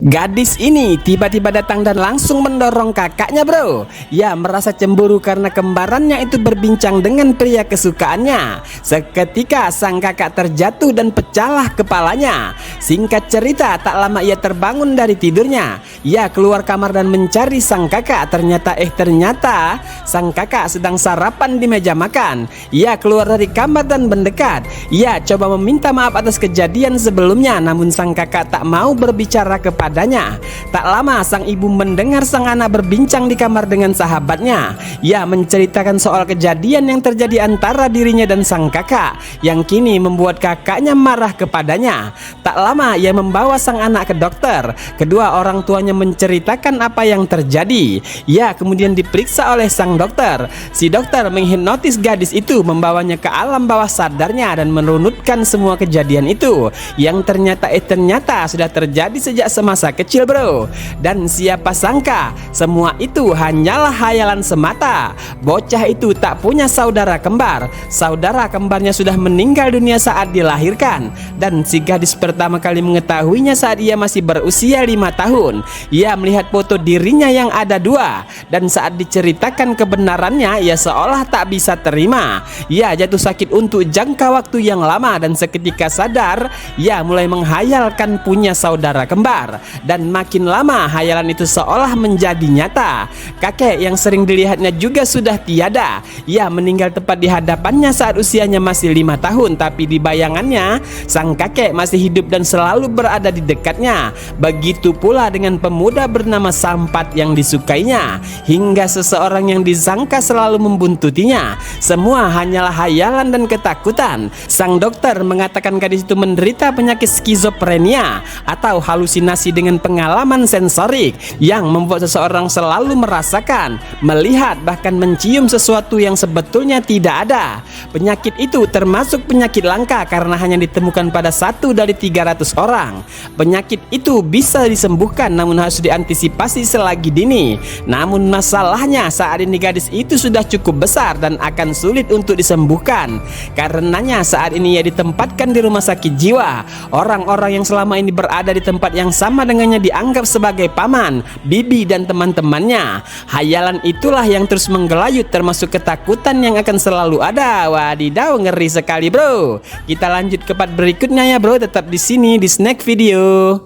Gadis ini tiba-tiba datang dan langsung mendorong kakaknya, bro. Ia merasa cemburu karena kembarannya itu berbincang dengan pria kesukaannya. Seketika sang kakak terjatuh dan pecahlah kepalanya. Singkat cerita, tak lama ia terbangun dari tidurnya. Ia keluar kamar dan mencari sang kakak. Ternyata sang kakak sedang sarapan di meja makan. Ia keluar dari kamar dan mendekat. Ia coba meminta maaf atas kejadian sebelumnya, namun sang kakak tak mau berbicara kepadanya. Tak lama sang ibu mendengar sang anak berbincang di kamar dengan sahabatnya. Ia menceritakan soal kejadian yang terjadi antara dirinya dan sang kakak, yang kini membuat kakaknya marah kepadanya. Tak lama ia membawa sang anak ke dokter. Kedua orang tuanya menceritakan apa yang terjadi. Ia kemudian diperiksa oleh sang dokter. Si dokter menghipnotis gadis itu, membawanya ke alam bawah sadarnya dan merunutkan semua kejadian itu, yang ternyata sudah terjadi sejak semasa kecil, bro. Dan siapa sangka semua itu hanyalah hayalan semata. Bocah itu tak punya saudara kembar. Saudara kembarnya sudah meninggal dunia saat dilahirkan. Dan si gadis pertama kali mengetahuinya saat ia masih berusia 5 tahun. Ia melihat foto dirinya yang ada 2. Dan saat diceritakan kebenarannya, ia seolah tak bisa terima. Ia jatuh sakit untuk jangka waktu yang lama, dan seketika sadar ia mulai menghayalkan punya saudara kembar. Dan makin lama hayalan itu seolah menjadi nyata. Kakek yang sering dilihatnya juga sudah tiada. Ia meninggal tepat di hadapannya saat usianya masih 5 tahun. Tapi di bayangannya sang kakek masih hidup dan selalu berada di dekatnya. Begitu pula dengan pemuda bernama Sampat yang disukainya. Hingga seseorang yang disangka selalu membuntutinya. Semua hanyalah hayalan dan ketakutan. Sang dokter mengatakan gadis itu menderita penyakit skizofrenia atau halusinasi dengan pengalaman sensorik yang membuat seseorang selalu merasakan, melihat, bahkan mencium sesuatu yang sebetulnya tidak ada. Penyakit itu termasuk penyakit langka karena hanya ditemukan pada 1 dari 300 orang. Penyakit itu bisa disembuhkan namun harus diantisipasi selagi dini. Namun masalahnya saat ini gadis itu sudah cukup besar dan akan sulit untuk disembuhkan. Karenanya saat ini ia ditempatkan di rumah sakit jiwa. Orang-orang yang selama ini berada di tempat yang sama dengannya dianggap sebagai paman, bibi, dan teman-temannya. Hayalan itulah yang terus menggelayut, termasuk ketakutan yang akan selalu ada. Wadidaw, ngeri sekali, bro. Kita lanjut ke part berikutnya ya, bro. Tetap di sini di Snack Video.